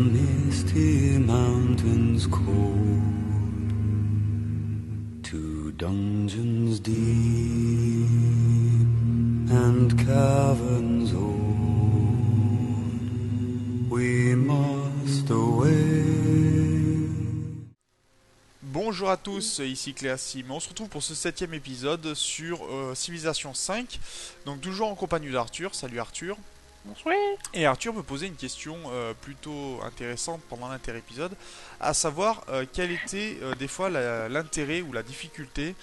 misty mountains cold, to dungeons deep and caverns old, we must away. Bonjour à tous, ici Cléassim. On se retrouve pour ce 7ème épisode sur Civilization 5. Donc toujours en compagnie d'Arthur. Salut Arthur. Bonsoir. Et Arthur me posait une question plutôt intéressante pendant l'inter-épisode, à savoir quel était des fois l'intérêt ou la difficulté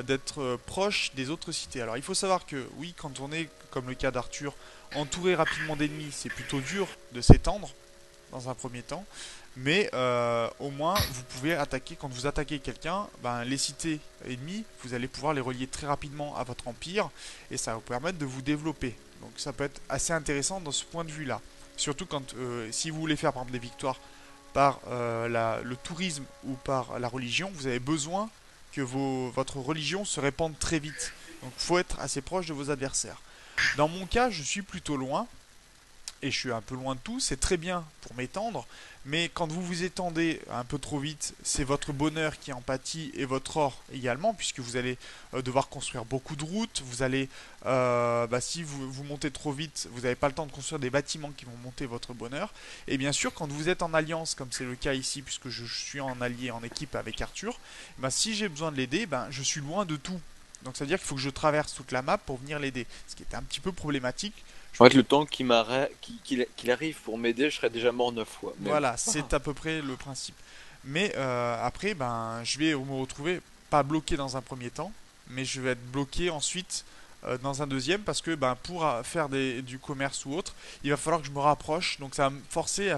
d'être proche des autres cités. Alors il faut savoir que oui, quand on est, comme le cas d'Arthur, entouré rapidement d'ennemis, c'est plutôt dur de s'étendre dans un premier temps. Mais au moins, vous pouvez attaquer, quand vous attaquez quelqu'un, les cités ennemies, vous allez pouvoir les relier très rapidement à votre empire, et ça va vous permettre de vous développer. Donc ça peut être assez intéressant dans ce point de vue-là. Surtout quand, si vous voulez faire par exemple des victoires par le tourisme ou par la religion, vous avez besoin que votre religion se répande très vite. Donc il faut être assez proche de vos adversaires. Dans mon cas, je suis plutôt loin, et je suis un peu loin de tout, c'est très bien pour m'étendre, mais quand vous vous étendez un peu trop vite, c'est votre bonheur qui en pâtit et votre or également, puisque vous allez devoir construire beaucoup de routes, vous allez, si vous montez trop vite, vous n'avez pas le temps de construire des bâtiments qui vont monter votre bonheur, et bien sûr quand vous êtes en alliance, comme c'est le cas ici, puisque je suis en allié, en équipe avec Arthur, si j'ai besoin de l'aider, je suis loin de tout. Donc ça veut dire qu'il faut que je traverse toute la map pour venir l'aider, ce qui est un petit peu problématique. En fait, le temps qu'il arrive pour m'aider, je serais déjà mort 9 fois. Même. Voilà, c'est à peu près le principe. Mais après, je vais me retrouver pas bloqué dans un premier temps, mais je vais être bloqué ensuite dans un deuxième parce que pour faire du commerce ou autre, il va falloir que je me rapproche. Donc ça va me forcer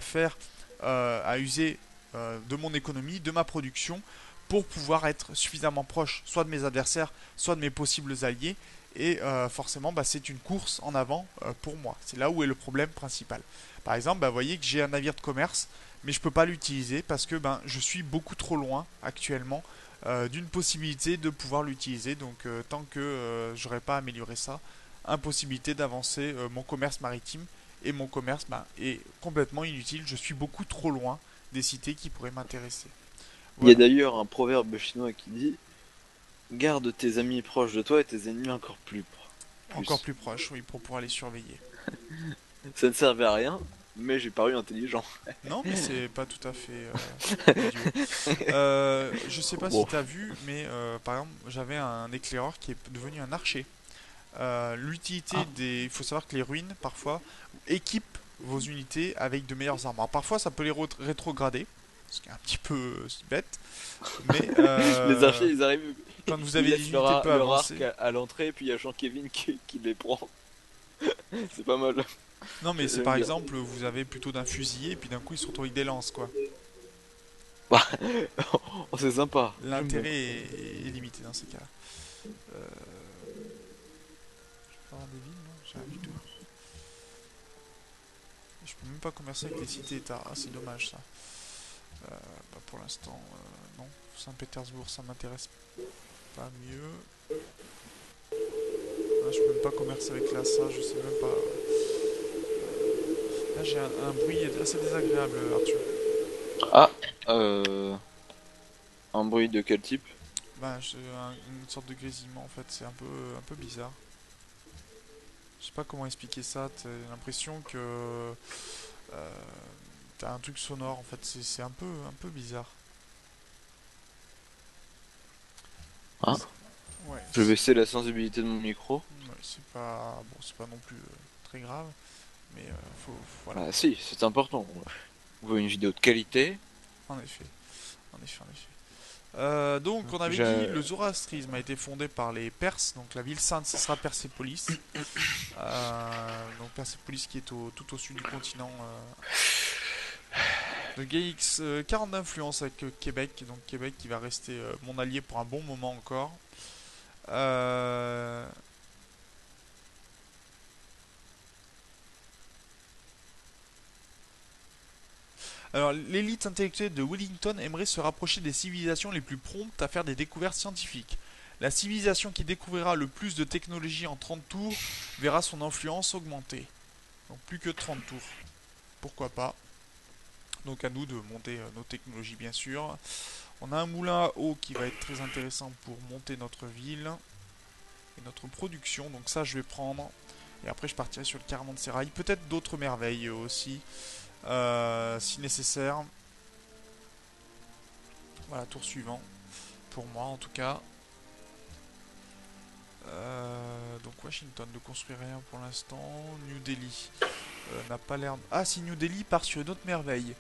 à user de mon économie, de ma production pour pouvoir être suffisamment proche, soit de mes adversaires, soit de mes possibles alliés. Et forcément, c'est une course en avant pour moi. C'est là où est le problème principal. Par exemple, vous voyez que j'ai un navire de commerce, mais je ne peux pas l'utiliser parce que je suis beaucoup trop loin actuellement d'une possibilité de pouvoir l'utiliser. Donc tant que j'aurais pas amélioré ça, impossibilité d'avancer mon commerce maritime. Et mon commerce est complètement inutile. Je suis beaucoup trop loin des cités qui pourraient m'intéresser. Voilà. Voilà. Il y a d'ailleurs un proverbe chinois qui dit: garde tes amis proches de toi et tes ennemis encore plus proches. Encore plus proche, oui, pour pouvoir les surveiller. Ça ne servait à rien, mais j'ai paru intelligent. Non, mais c'est pas tout à fait idiot. Je sais pas si t'as vu, mais par exemple, j'avais un éclaireur qui est devenu un archer. L'utilité il faut savoir que les ruines, parfois, équipent vos unités avec de meilleures armes. Alors, parfois, ça peut les rétrograder, ce qui est un petit peu bête. Mais les archers, ils arrivent. Quand vous avez des unités peu avancées. Leur arc à l'entrée, et puis il y a Jean-Kevin qui les prend. C'est pas mal. Non, mais c'est par exemple, vous avez plutôt d'un fusilier, et puis d'un coup, ils se retrouvent avec des lances, quoi. C'est sympa. L'intérêt est limité dans ces cas-là. Je peux avoir des villes, non? J'ai rien du tout. Je peux même pas commercer avec les cités-états. Ah, c'est dommage ça. Pour l'instant, non. Saint-Pétersbourg, ça m'intéresse pas mieux. Je peux même pas commercer avec Lhasa, je sais même pas. Là, j'ai un bruit assez désagréable, Arthur. Un bruit de quel type? Une sorte de grésillement en fait, c'est un peu bizarre. Je sais pas comment expliquer ça, t'as l'impression que t'as un truc sonore en fait, c'est un peu bizarre. Ouais, je vais baisser la sensibilité de mon micro. Ouais, c'est pas non plus très grave, mais voilà. Ah si, c'est important. On veut une vidéo de qualité. En effet. Donc on avait dit le zoroastrisme a été fondé par les Perses, donc la ville sainte ce sera Persépolis. Donc Persépolis qui est tout au sud du continent. Le GX 40 d'influence avec Québec, donc Québec qui va rester mon allié pour un bon moment encore. Alors, l'élite intellectuelle de Wellington aimerait se rapprocher des civilisations les plus promptes à faire des découvertes scientifiques. La civilisation qui découvrira le plus de technologie en 30 tours verra son influence augmenter. Donc plus que 30 tours. Pourquoi pas. Donc à nous de monter nos technologies bien sûr. On a un moulin à eau qui va être très intéressant pour monter notre ville et notre production. Donc ça je vais prendre. Et après je partirai sur le caravansérail. Peut-être d'autres merveilles aussi, si nécessaire. Voilà, tour suivant. Pour moi en tout cas. Donc Washington ne construit rien pour l'instant. New Delhi n'a pas l'air... Ah si, New Delhi part sur une autre merveille.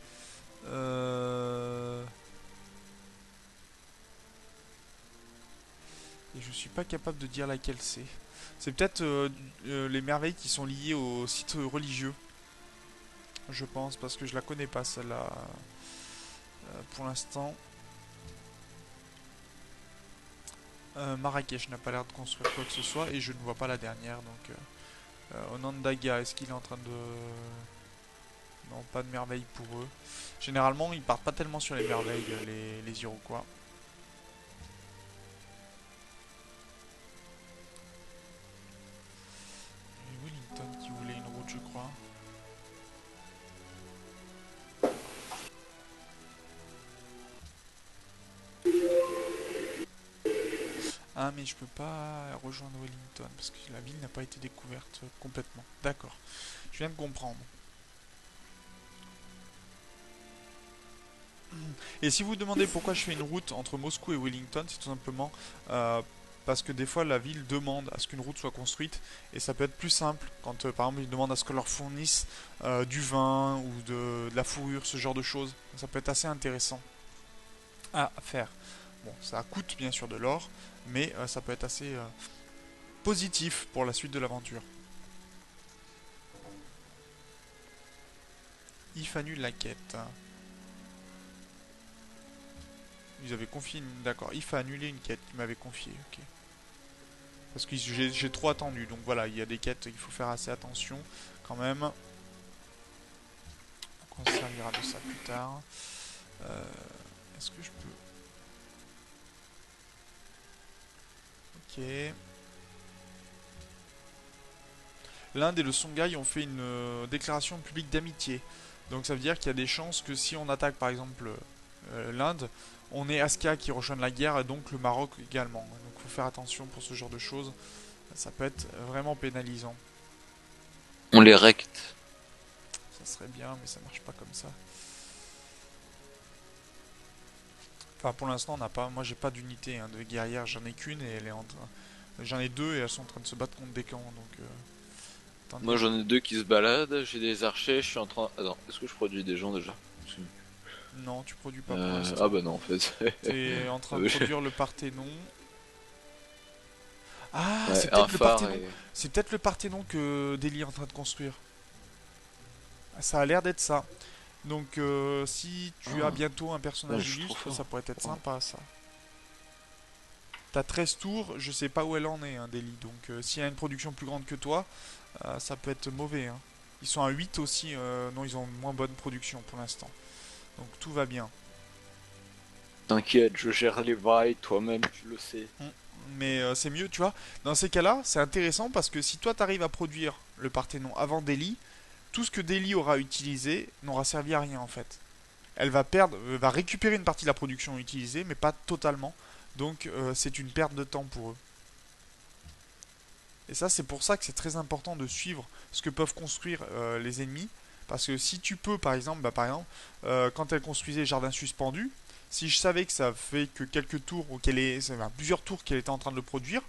Et je suis pas capable de dire laquelle c'est. C'est peut-être les merveilles qui sont liées aux sites religieux. Je pense, parce que je la connais pas celle-là pour l'instant. Marrakech n'a pas l'air de construire quoi que ce soit et je ne vois pas la dernière. Donc Onondaga, est-ce qu'il est en train de... Non, pas de merveille pour eux. Généralement, ils partent pas tellement sur les merveilles, les Iroquois. Et Wellington qui voulait une route, je crois. Ah, mais je peux pas rejoindre Wellington parce que la ville n'a pas été découverte complètement. D'accord, je viens de comprendre. Et si vous vous demandez pourquoi je fais une route entre Moscou et Wellington, c'est tout simplement parce que des fois la ville demande à ce qu'une route soit construite et ça peut être plus simple quand par exemple ils demandent à ce qu'on leur fournisse du vin ou de la fourrure, ce genre de choses. Ça peut être assez intéressant à faire. Bon, ça coûte bien sûr de l'or, mais ça peut être assez positif pour la suite de l'aventure. If annule la quête. Ils avaient confié une... D'accord, If a annulé une quête qu'ils m'avaient confiée, ok. Parce que j'ai trop attendu, donc voilà, il y a des quêtes, il faut faire assez attention quand même. Donc on se servira de ça plus tard. Est-ce que je peux... Ok. L'Inde et le Songhai ont fait une déclaration publique d'amitié. Donc ça veut dire qu'il y a des chances que si on attaque par exemple l'Inde, on ait Aska qui rejoigne la guerre et donc le Maroc également. Donc il faut faire attention pour ce genre de choses. Ça peut être vraiment pénalisant. On les recte. Ça serait bien, mais ça marche pas comme ça. Enfin, pour l'instant, on n'a pas. Moi, j'ai pas d'unité de guerrière. J'en ai qu'une et elle est en train. J'en ai deux et elles sont en train de se battre contre des camps. Donc, attendez. Moi j'en ai deux qui se baladent, j'ai des archers, je suis en train... Attends, est-ce que je produis des gens déjà? Non, tu produis pas pour l'instant. Ah bah non en fait. T'es en train de produire le Parthénon. Ah, Ouais, c'est un peut-être le phare Parthénon. et... C'est peut-être le Parthénon que Delhi est en train de construire. Ça a l'air d'être ça. Donc, si tu as bientôt un Ouais, personnage je suis trop illustre, fort. ça pourrait être sympa ça. T'as 13 tours, je sais pas où elle en est, hein, Delhi. Donc, s'il y a une production plus grande que toi, ça peut être mauvais. Hein. Ils sont à 8 aussi. Non, ils ont une moins bonne production pour l'instant. Donc, tout va bien. T'inquiète, je gère les bails, toi-même tu le sais. Mais c'est mieux, tu vois. Dans ces cas-là, c'est intéressant parce que si toi t'arrives à produire le Parthénon avant Delhi, tout ce que Delhi aura utilisé n'aura servi à rien en fait. Elle va perdre, va récupérer une partie de la production utilisée, mais pas totalement. Donc c'est une perte de temps pour eux. Et ça, c'est pour ça que c'est très important de suivre ce que peuvent construire les ennemis. Parce que si tu peux, par exemple, quand elle construisait Jardin Suspendu, si je savais que ça fait que quelques tours, ou ça fait plusieurs tours qu'elle était en train de le produire,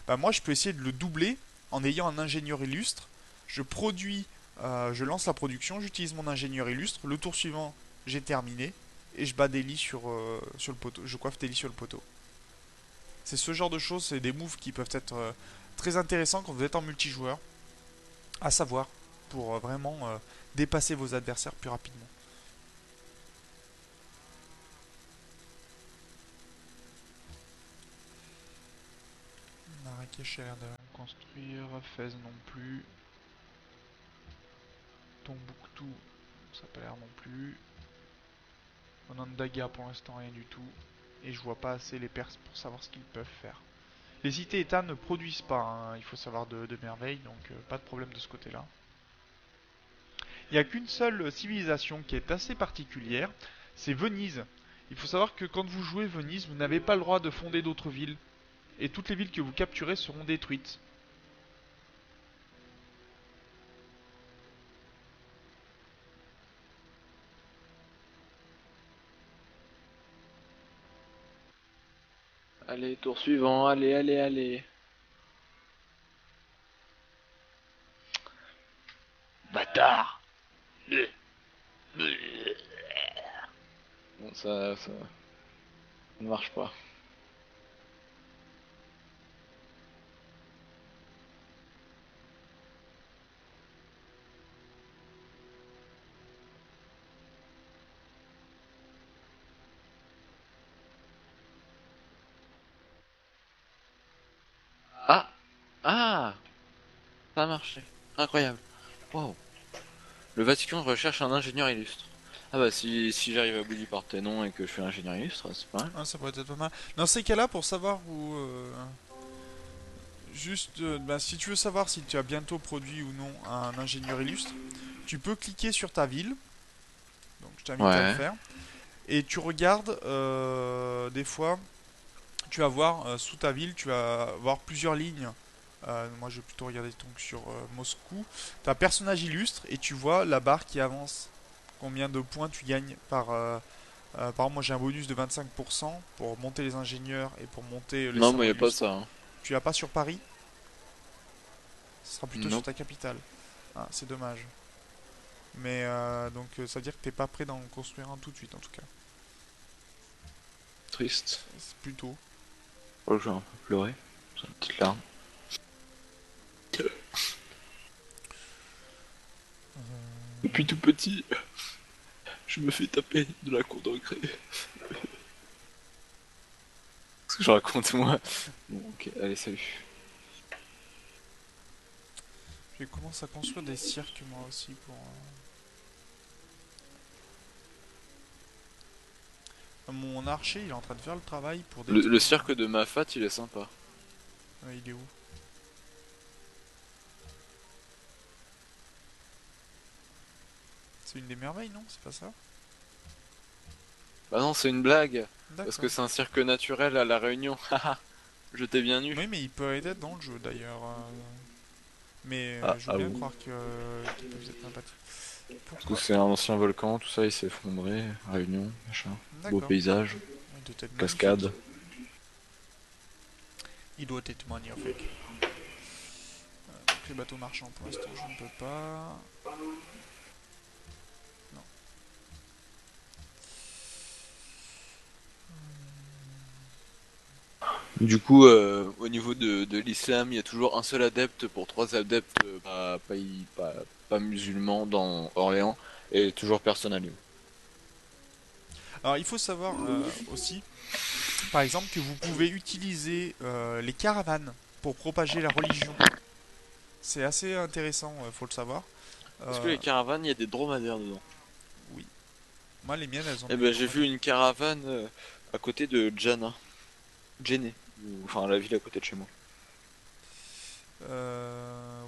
bah moi je peux essayer de le doubler en ayant un ingénieur illustre. Je produis, je lance la production, j'utilise mon ingénieur illustre. Le tour suivant, j'ai terminé et je bats Delhi sur le poteau. Je coiffe Delhi sur le poteau. C'est ce genre de choses, c'est des moves qui peuvent être très intéressants quand vous êtes en multijoueur, à savoir pour vraiment dépasser vos adversaires plus rapidement. Marrakech a l'air de construire, Fès non plus. Tombouctou, ça n'a pas l'air non plus. Onondaga pour l'instant rien du tout. Et je vois pas assez les Perses pour savoir ce qu'ils peuvent faire. Les cités-états ne produisent pas, hein, il faut savoir de merveilles, donc pas de problème de ce côté-là. Il n'y a qu'une seule civilisation qui est assez particulière, c'est Venise. Il faut savoir que quand vous jouez Venise, vous n'avez pas le droit de fonder d'autres villes. Et toutes les villes que vous capturez seront détruites. Allez, tour suivant, allez, allez, allez. Bâtard. Bon, ça ne marche pas. Ah! Ah! Ça a marché. Incroyable. Wow. Le Vatican recherche un ingénieur illustre. Ah bah si j'arrive à bout du Parthénon et que je suis ingénieur illustre, c'est pas mal. Ah, ça pourrait être pas mal. Dans ces cas-là, pour savoir où... juste, bah, si tu veux savoir si tu as bientôt produit ou non un ingénieur illustre, tu peux cliquer sur ta ville. Donc je t'invite à le Ouais. faire. Et tu regardes, des fois, tu vas voir sous ta ville, tu vas voir plusieurs lignes. Moi, je vais plutôt regarder donc sur Moscou. Tu as personnage illustre et tu vois la barre qui avance. Combien de points tu gagnes par exemple, moi j'ai un bonus de 25% pour monter les ingénieurs et pour monter les Non, moi salons y a pas illustres. ça. Hein. Tu l'as pas sur Paris? Ce sera plutôt sur Nope. ta capitale. Ah, c'est dommage. Mais donc ça veut dire que t'es pas prêt d'en construire un tout de suite en tout cas. Triste. C'est plutôt. Oh, je vais un peu pleurer. J'ai une petite larme. Depuis tout petit, je me fais taper de la cour de récré. Qu'est-ce que je raconte moi? Bon, ok, allez, salut. Je vais commencer à construire des cirques moi aussi pour. Mon archer il est en train de faire le travail pour Le détruire. cirque de Mafat, il est sympa. Il est où? C'est une des merveilles, non? C'est pas ça? Bah non, c'est une blague. Parce que D'accord. c'est un cirque naturel à La Réunion. Haha, je t'ai bien eu. Oui, mais il peut être dans le jeu d'ailleurs. Mais Ah, je veux ah bien bon. croire qu'il peut être sympathique. Parce que Pourquoi? c'est un ancien volcan, tout ça, il s'est effondré. Réunion, machin. Beau D'accord. paysage, Il doit être magnifique. cascade. Il doit être magnifique. Donc les bateaux marchands pour l'instant je ne peux pas. Non. Du coup, au niveau de l'islam, il y a toujours un seul adepte pour trois adeptes pas musulmans dans Orléans, et toujours personne à Lyon. Alors il faut savoir aussi, par exemple, que vous pouvez utiliser les caravanes pour propager la religion. C'est assez intéressant, faut le savoir. Est-ce que Euh, les caravanes, il y a des dromadaires dedans? oui. Moi les miennes elles ont Eh des ben, j'ai vu dromadaires. une caravane à côté de Djana. Djenné. Enfin, la ville à côté de chez moi.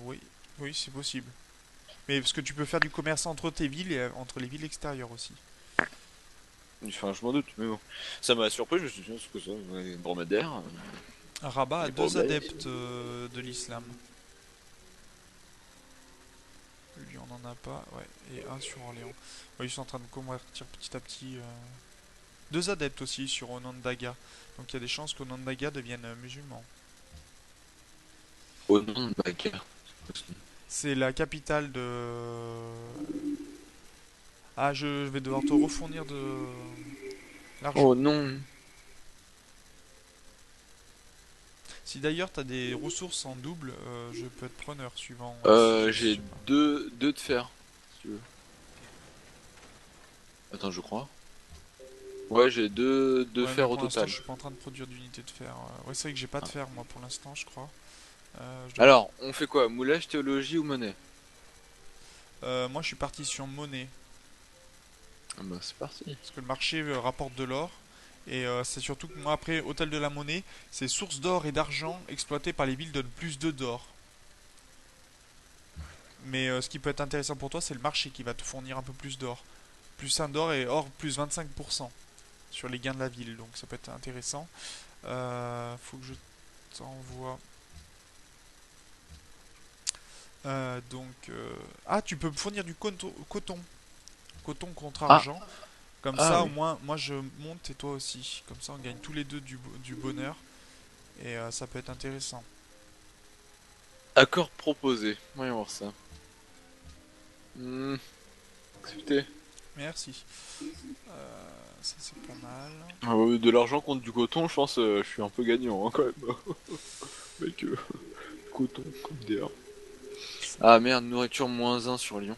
Oui, oui c'est possible. Mais parce que tu peux faire du commerce entre tes villes et entre les villes extérieures aussi. Enfin, je m'en doute, mais bon. Ça m'a surpris, je me suis dit, c'est quoi ça? Ouais, dromadaire? Rabat a Les deux brebis. adeptes de l'islam. Lui on en a pas, ouais, et un sur Orléans. Ouais, ils sont en train de convertir petit à petit. Deux adeptes aussi sur Onondaga. Donc il y a des chances qu'Onondaga devienne musulman. Au nom de Baker. C'est la capitale de. Ah, je vais devoir te refournir de l'argent. Oh non. Si d'ailleurs t'as des ressources en double, je peux être preneur suivant. Si je J'ai sais pas. deux de fer, si tu veux. Attends, je crois. Ouais, j'ai deux Ouais, mais fers au pour l'instant, total. je suis pas en train de produire d'unités de fer. Ouais, c'est vrai que j'ai pas de Ah. fer moi pour l'instant, je crois. Je dois... Alors, on fait quoi? Moulage, théologie ou monnaie? Moi, je suis parti sur monnaie Ah bah, c'est parti. parce que le marché rapporte de l'or. Et c'est surtout que moi, après, hôtel de la monnaie, c'est source d'or et d'argent exploitée par les villes donnent plus de d'or. Mais ce qui peut être intéressant pour toi, c'est le marché qui va te fournir un peu plus d'or. Plus 1 d'or et or plus 25% sur les gains de la ville. Donc ça peut être intéressant. Faut que je t'envoie. Ah, tu peux me fournir du coton. Coton contre Ah, argent. Comme ah ça, au oui. moins, moi je monte et toi aussi. Comme ça, on gagne tous les deux du bonheur. Et ça peut être intéressant. Accord proposé. Voyons voir ça. Accepté. Merci. Ça, c'est pas mal. De l'argent contre du coton, je pense je suis un peu gagnant hein, quand même. Avec coton comme DR. Ah merde, nourriture -1 sur Lyon.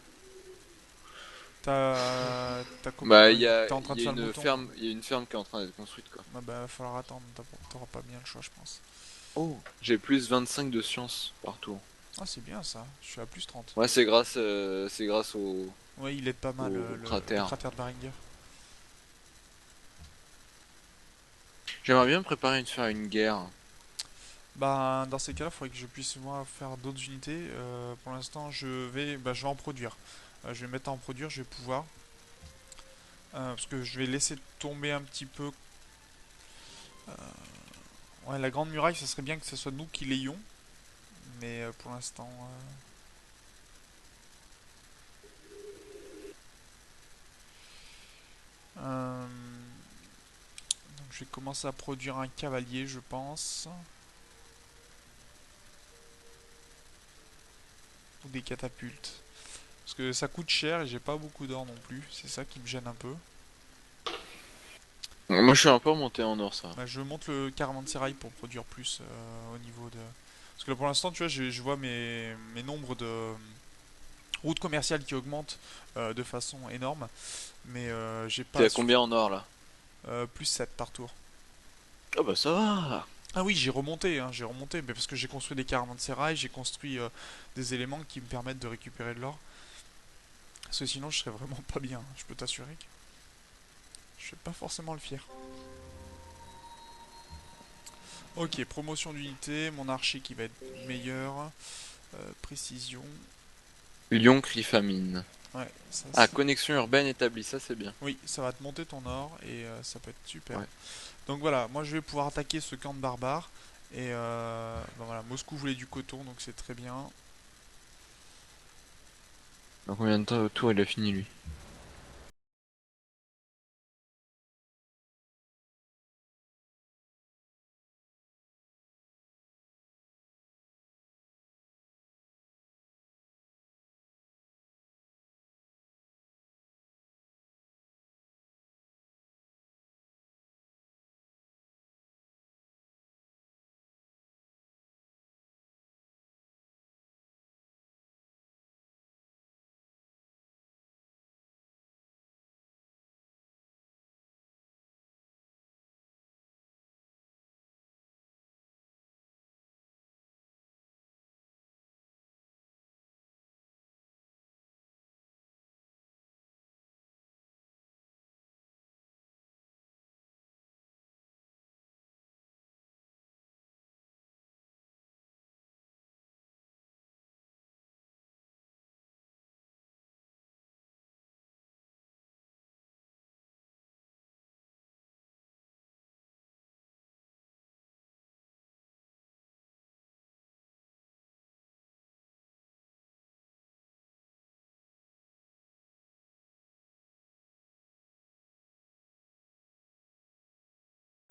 Bah T'es en train il de y a faire le une mouton. ferme, il y a une ferme qui est en train d'être construite quoi. Ah bah, va falloir attendre. T'auras pas bien le choix, je pense. Oh, j'ai plus 25 de science par tour. Ah, c'est bien ça. Je suis à plus 30. Ouais, c'est grâce Ouais, il aide pas mal au le cratère. cratère de Baringer. J'aimerais bien me préparer faire une guerre. Bah, dans ces cas-là, il faudrait que je puisse moi faire d'autres unités. Pour l'instant, je vais en produire. Je vais mettre en produire, je vais pouvoir. Parce que je vais laisser tomber un petit peu. Ouais, la grande muraille, ça serait bien que ce soit nous qui l'ayons. Mais pour l'instant. Donc, je vais commencer à produire un cavalier, je pense. Ou des catapultes. Parce que ça coûte cher et j'ai pas beaucoup d'or non plus. C'est ça qui me gêne un peu. Moi, je suis un peu remonté en or, ça. Bah, je monte le caravansérail pour produire plus au niveau de. Parce que là, pour l'instant, tu vois, je vois mes nombres de routes commerciales qui augmentent de façon énorme. Mais j'ai T'es pas à combien en or là? plus 7 par tour. Ah bah ça va. Ah oui, j'ai remonté, mais parce que j'ai construit des caravansérails, j'ai construit des éléments qui me permettent de récupérer de l'or. Parce que sinon, je serais vraiment pas bien, hein, je peux t'assurer. Je suis pas forcément le fier. Ok, promotion d'unité, mon archer qui va être meilleur. Précision. Lyon crie famine. Ouais, ça Ah, c'est. connexion urbaine établie, ça c'est bien. Oui, ça va te monter ton or et ça peut être super. Ouais. Donc voilà, moi je vais pouvoir attaquer ce camp de barbares. Et ben voilà, Moscou voulait du coton, donc c'est très bien. Dans combien de temps tour il a fini lui?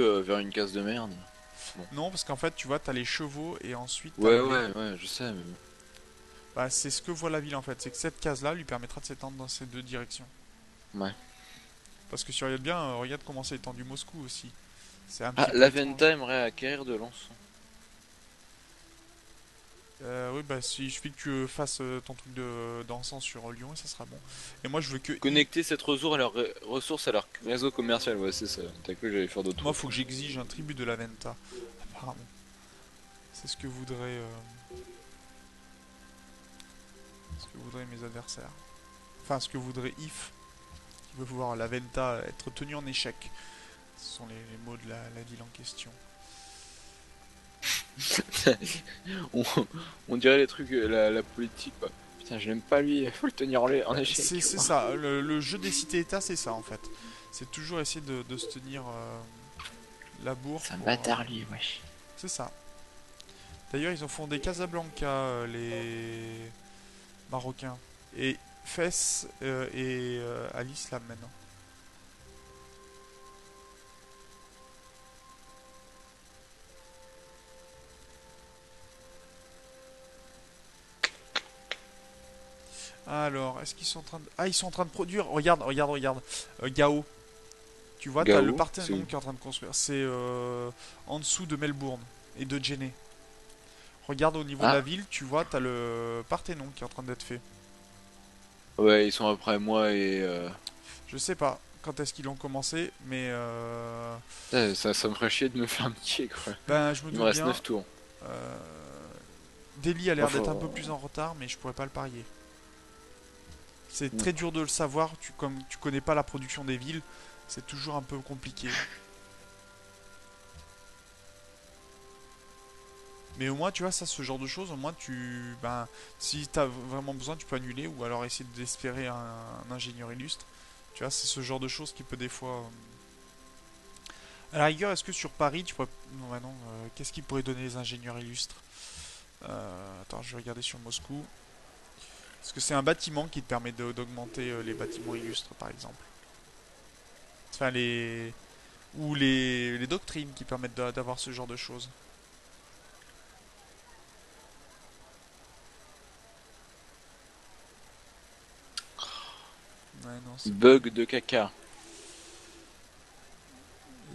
Vers une case de merde. Bon. Non, parce qu'en fait, tu vois, t'as les chevaux et ensuite t'as Ouais, le blé. ouais, ouais, je sais, mais bon. Bah, c'est ce que voit la ville en fait, c'est que cette case-là lui permettra de s'étendre dans ces deux directions. Ouais. Parce que si tu regardes bien, regarde comment c'est étendu Moscou aussi. C'est un Ah, petit peu étrange. Laventa aimerait acquérir de l'encens. Oui, bah, il suffit que tu fasses ton truc d'encens sur Lyon et ça sera bon. Et moi, je veux que Connecter cette ressource à leur ressource à leur réseau commercial, ouais, c'est ça. T'as cru que j'allais faire d'autres moi, trucs. faut que j'exige un tribut de la Venta. Apparemment, c'est ce que voudraient mes adversaires. Enfin, ce que voudrait If, qui veut voir la Venta être tenue en échec. Ce sont les mots de la ville en question. on, on dirait les trucs, la politique, quoi. Putain, je l'aime pas lui, faut le tenir en échec. C'est ça, le jeu des cités-états, c'est ça en fait. C'est toujours essayer de se tenir la bourre. C'est un pour, bâtard lui, wesh. c'est ça. D'ailleurs, ils ont fondé Casablanca, les Marocains. Et Fès est à l'islam maintenant. Alors, est-ce qu'ils sont en train de... Ah, ils sont en train de produire... Regarde, regarde, regarde. Gao. Tu vois, t'as le Gao, c'est Parthénon où? qui est en train de construire. C'est en dessous de Melbourne et de Djenné. Regarde au niveau de la Ah, ville, tu vois, t'as le Parthénon qui est en train d'être fait. ouais, ils sont après moi et... Je sais pas quand est-ce qu'ils ont commencé, mais Ça me ferait chier de me faire un petit quoi. ben je me Il me doute reste bien. 9 tours. Euh, Delhi a Moi, l'air d'être un peu plus en retard, mais je pourrais pas le parier. C'est très dur de le savoir, comme tu connais pas la production des villes, c'est toujours un peu compliqué. Mais au moins, tu vois, ça, ce genre de choses, au moins, ben, si t'as vraiment besoin, tu peux annuler ou alors essayer d'espérer un ingénieur illustre. Tu vois, c'est ce genre de choses qui peut des fois. À la rigueur, est-ce que sur Paris, tu pourrais. Non, bah non, qu'est-ce qui pourrait donner les ingénieurs illustres? Attends, je vais regarder sur Moscou. Parce que c'est un bâtiment qui te permet d'augmenter les bâtiments illustres, par exemple. Enfin, les. Ou les doctrines qui permettent d'avoir ce genre de choses. Ouais, non, c'est pas. Bug de caca.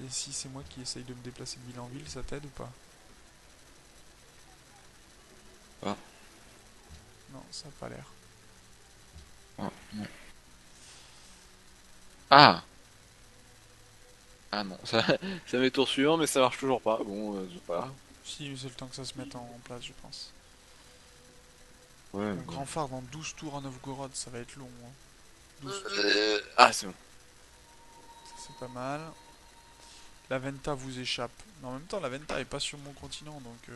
Et si c'est moi qui essaye de me déplacer de ville en ville, ça t'aide ou pas? Ah, Non, ça a pas l'air. ah, non. Ah! Ah non, ça met tour suivant, mais ça marche toujours pas. Bon, c'est pas grave. Si, c'est le temps que ça se mette en place, je pense. Ouais, Un bon. grand phare dans 12 tours à Novgorod, ça va être long. Hein. 12 tours, Ah, c'est bon. c'est pas mal. La Venta vous échappe. Mais en même temps, la Venta est pas sur mon continent, donc...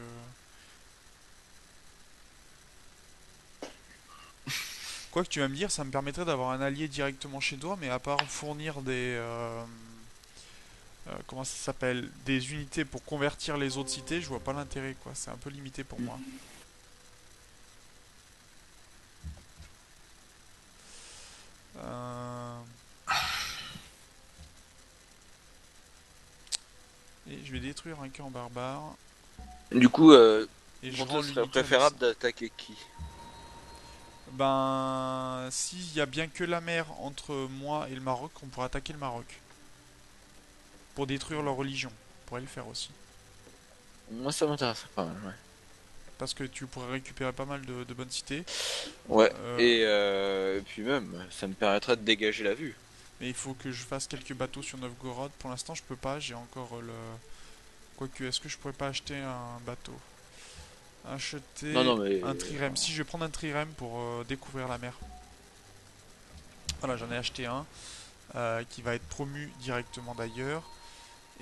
Quoi que tu vas me dire, ça me permettrait d'avoir un allié directement chez toi, mais à part fournir des... comment ça s'appelle? Des unités pour convertir les autres cités, je vois pas l'intérêt, quoi. C'est un peu limité pour moi. Euh, Et je vais détruire un camp barbare. Du coup, Et je pour toi, rends ce serait l'unité préférable indexée. d'attaquer qui? Ben, s'il y a bien que la mer entre moi et le Maroc, on pourrait attaquer le Maroc. Pour détruire leur religion. On pourrait le faire aussi. Moi, ça m'intéresse pas mal, ouais. Parce que tu pourrais récupérer pas mal de bonnes cités. Ouais, Euh, et puis même, ça me permettrait de dégager la vue. mais il faut que je fasse quelques bateaux sur Novgorod. Pour l'instant, je peux pas. J'ai encore le... Quoique, est-ce que je pourrais pas acheter un bateau? Non, Acheter non, mais... un trirème. Si, je vais prendre un trirème pour découvrir la mer. Voilà, j'en ai acheté un. Qui va être promu directement d'ailleurs.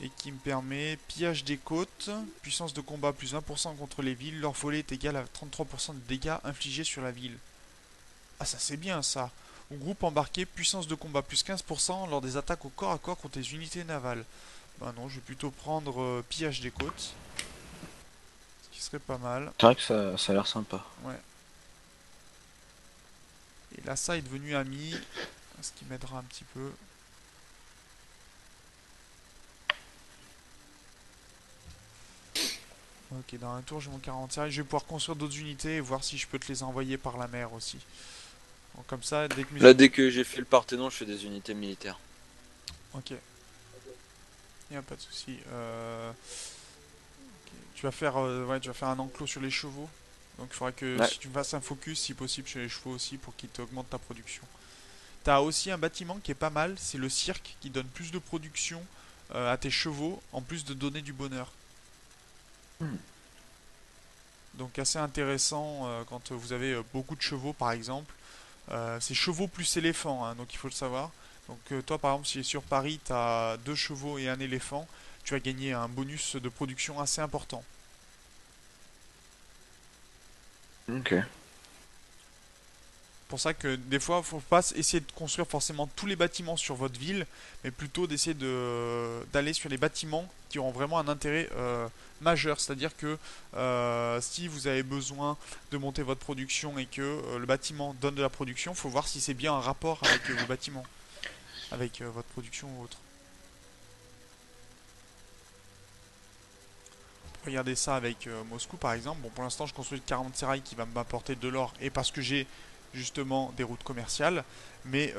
Et qui me permet pillage des côtes, puissance de combat plus 20% contre les villes, leur volet est égal à 33% de dégâts infligés sur la ville. Ah ça c'est bien ça. Au groupe embarqué, puissance de combat plus 15% lors des attaques au corps à corps contre les unités navales. Bah non, je vais plutôt prendre pillage des côtes, ce qui serait pas mal. C'est vrai que ça a l'air sympa. Ouais. Et là ça est devenu ami, ce qui m'aidera un petit peu. Ok, dans un tour j'ai mon 45, je vais pouvoir construire d'autres unités et voir si je peux te les envoyer par la mer aussi. Bon, comme ça, dès que mes Là, unités... dès que j'ai fait le Parthénon, je fais des unités militaires. Ok, y a pas de souci. Ok. Tu vas faire, ouais, tu vas faire un enclos sur les chevaux. Donc il faudra que Ouais. si tu me fasses un focus, si possible, sur les chevaux aussi pour qu'ils t'augmentent ta production. T'as aussi un bâtiment qui est pas mal, c'est le cirque qui donne plus de production à tes chevaux, en plus de donner du bonheur. Hmm. Donc assez intéressant quand vous avez beaucoup de chevaux par exemple. C'est chevaux plus éléphants, hein, donc il faut le savoir. Donc toi par exemple si sur Paris tu as deux chevaux et un éléphant, tu vas gagner un bonus de production assez important. Ok. Pour ça que des fois, faut pas essayer de construire forcément tous les bâtiments sur votre ville, mais plutôt d'essayer d'aller sur les bâtiments qui auront vraiment un intérêt majeur. C'est-à-dire que si vous avez besoin de monter votre production et que le bâtiment donne de la production, faut voir si c'est bien un rapport avec vos bâtiments, avec votre production ou autre. Regardez ça avec Moscou par exemple. Bon, pour l'instant, je construis le 40 sérail qui va m'apporter de l'or et parce que j'ai justement des routes commerciales. Mais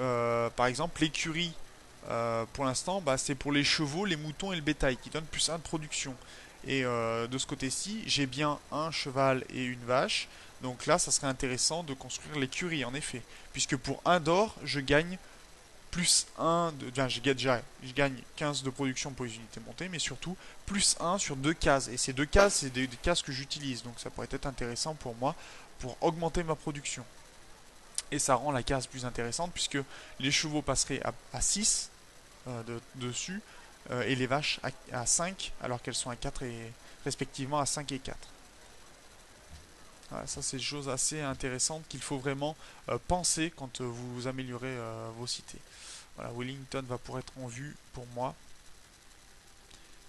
par exemple, l'écurie, pour l'instant, bah, c'est pour les chevaux, les moutons et le bétail qui donnent plus un de production. Et de ce côté-ci, j'ai bien un cheval et une vache. Donc là, ça serait intéressant de construire l'écurie en effet. Puisque pour un d'or, je gagne plus un de, enfin, je gagne 15 de production pour les unités montées, mais surtout plus un sur deux cases. Et ces deux cases, c'est des cases que j'utilise, donc ça pourrait être intéressant pour moi pour augmenter ma production. Et ça rend la case plus intéressante puisque les chevaux passeraient à 6 dessus et les vaches à 5 alors qu'elles sont à 4 et respectivement à 5 et 4. Voilà, ça c'est des choses assez intéressantes qu'il faut vraiment penser quand vous améliorez vos cités. Voilà, Wellington va pouvoir être en vue pour moi.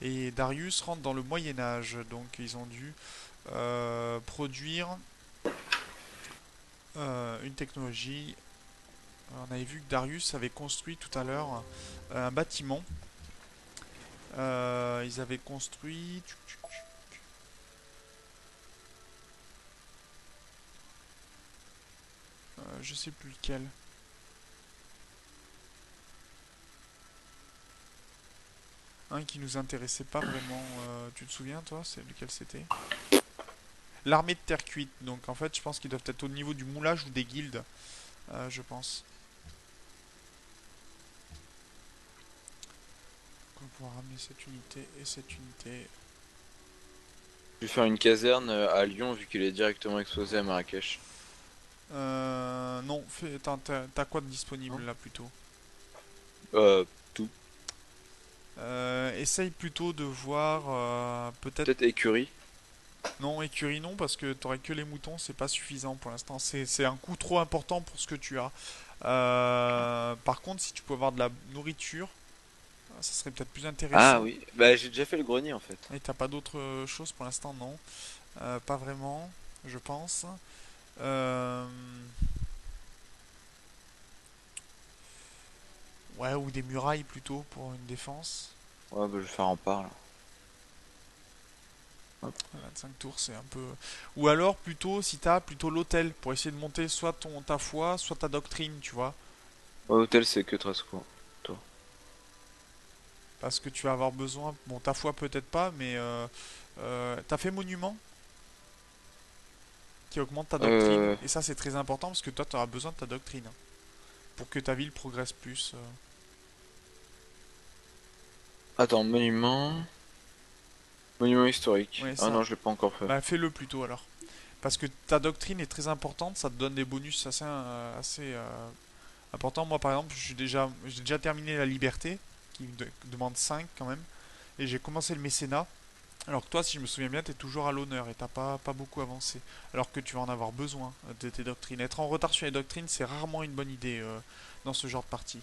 Et Darius rentre dans le Moyen Âge, donc ils ont dû produire une technologie. On avait vu que Darius avait construit tout à l'heure un bâtiment. Ils avaient construit... je sais plus lequel. Un qui nous intéressait pas vraiment. Tu te souviens toi, c'est lequel c'était? L'armée de terre cuite. Donc en fait, je pense qu'ils doivent être au niveau du moulage ou des guildes. Je pense. On va pouvoir ramener cette unité et cette unité. Je vais faire une caserne à Lyon vu qu'il est directement exposé à Marrakech. Non, t'as quoi de disponible Non. là plutôt? Tout. Essaye plutôt de voir peut-être. Peut-être écurie. Non, écurie non, parce que t'aurais que les moutons, c'est pas suffisant pour l'instant. C'est un coût trop important pour ce que tu as. Par contre, si tu peux avoir de la nourriture, ça serait peut-être plus Ah intéressant. oui, bah j'ai déjà fait le grenier en fait. Et t'as pas d'autre chose pour l'instant, non? Pas vraiment, je pense. Euh, Ouais, ou des murailles plutôt pour une défense. Ouais, bah je vais faire en part là. Hop. 25 tours, c'est un peu. Ou alors plutôt, si t'as plutôt l'hôtel pour essayer de monter soit ta foi, soit ta doctrine, tu vois. Ouais, hôtel c'est que 13 quoi. Toi. Parce que tu vas avoir besoin. Bon, ta foi peut-être pas, mais t'as fait monument qui augmente ta doctrine. Euh... Et ça, c'est très important parce que toi, tu auras besoin de ta doctrine pour que ta ville progresse plus. Attends, monument. Monument historique. Ouais, Ah ça. non, je l'ai pas encore fait. Bah, fais-le plutôt alors. Parce que ta doctrine est très importante, ça te donne des bonus assez importants. Moi, par exemple, j'ai déjà terminé la liberté, qui demande 5 quand même, et j'ai commencé le mécénat. Alors que toi, si je me souviens bien, tu es toujours à l'honneur et t'as pas beaucoup avancé. Alors que tu vas en avoir besoin de tes doctrines. Être en retard sur les doctrines, c'est rarement une bonne idée dans ce genre de partie.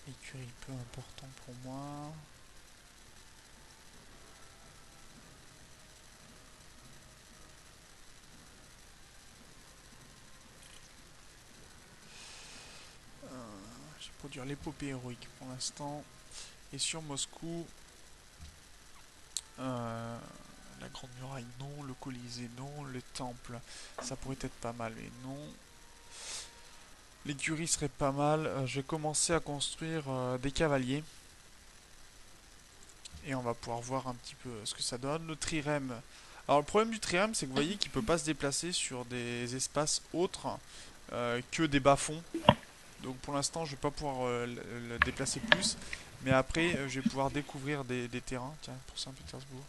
Écurie peu important pour moi. Je vais produire l'épopée héroïque pour l'instant. Et sur Moscou, euh, la Grande Muraille non, le Colisée non, le Temple, ça pourrait être pas mal, mais non. L'écurie serait pas mal. Je vais commencer à construire des cavaliers. Et on va pouvoir voir un petit peu ce que ça donne. Le trirème. Alors le problème du trirème, c'est que vous voyez qu'il peut pas se déplacer sur des espaces autres que des bas-fonds. Donc pour l'instant, je vais pas pouvoir le déplacer plus. Mais après, je vais pouvoir découvrir des terrains. Tiens, pour Saint-Pétersbourg.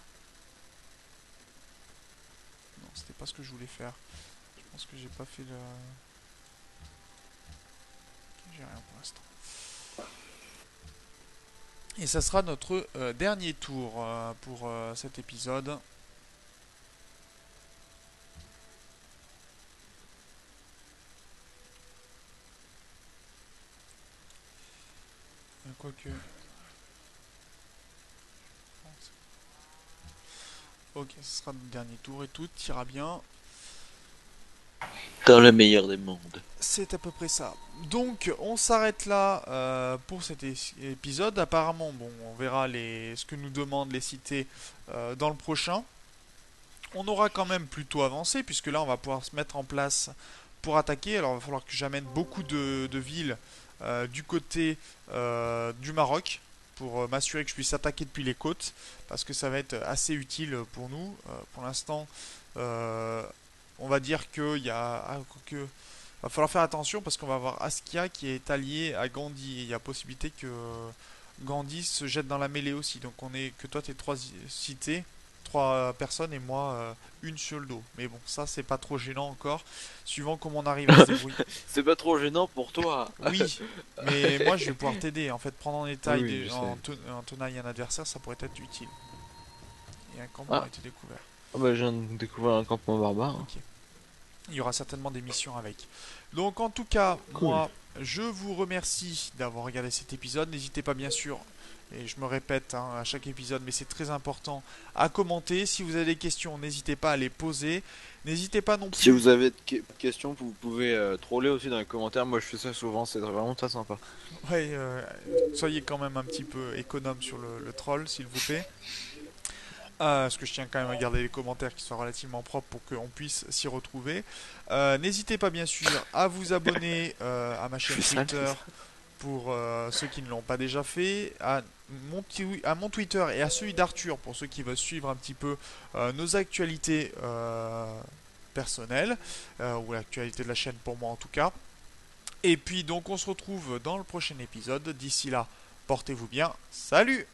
Non, c'était pas ce que je voulais faire. Je pense que j'ai pas fait le. J'ai rien pour l'instant. Et ça sera notre dernier tour pour cet épisode. Quoique. Ok, ce sera notre dernier tour et tout ira bien. Dans le meilleur des mondes. C'est à peu près ça. Donc, on s'arrête là pour cet épisode. Apparemment, bon, on verra ce que nous demandent les cités dans le prochain. On aura quand même plutôt avancé, puisque là, on va pouvoir se mettre en place pour attaquer. Alors, il va falloir que j'amène beaucoup de villes du côté du Maroc pour m'assurer que je puisse attaquer depuis les côtes, parce que ça va être assez utile pour nous. Pour l'instant, on va dire qu'il y a... va falloir faire attention parce qu'on va avoir Askia qui est allié à Gandhi. Et il y a possibilité que Gandhi se jette dans la mêlée aussi. Donc on est que toi t'es trois cités, trois personnes et moi une sur le dos. Mais bon, ça c'est pas trop gênant encore. Suivant comment on arrive à se débrouiller. C'est pas trop gênant pour toi. Oui, mais moi je vais pouvoir t'aider. En fait, prendre en détail Oui, je sais. en tenaille un adversaire, ça pourrait être utile. Et un campement Ah. a été découvert. Ah bah, je viens de découvrir un campement barbare. Ok. Il y aura certainement des missions avec. Donc en tout cas, Cool. moi, je vous remercie d'avoir regardé cet épisode. N'hésitez pas bien sûr, et je me répète à chaque épisode, mais c'est très important, à commenter. Si vous avez des questions, n'hésitez pas à les poser. N'hésitez pas non plus. Si vous avez des questions, vous pouvez troller aussi dans les commentaires. Moi, je fais ça souvent, c'est vraiment très sympa. Ouais, soyez quand même un petit peu économe sur le troll, s'il vous plaît. Parce que je tiens quand même à garder les commentaires qui soient relativement propres pour qu'on puisse s'y retrouver. N'hésitez pas bien sûr à vous abonner à ma chaîne sale, Twitter pour ceux qui ne l'ont pas déjà fait, à mon Twitter et à celui d'Arthur pour ceux qui veulent suivre un petit peu nos actualités personnelles, ou l'actualité de la chaîne pour moi en tout cas. Et puis donc on se retrouve dans le prochain épisode. D'ici là, portez-vous bien. Salut!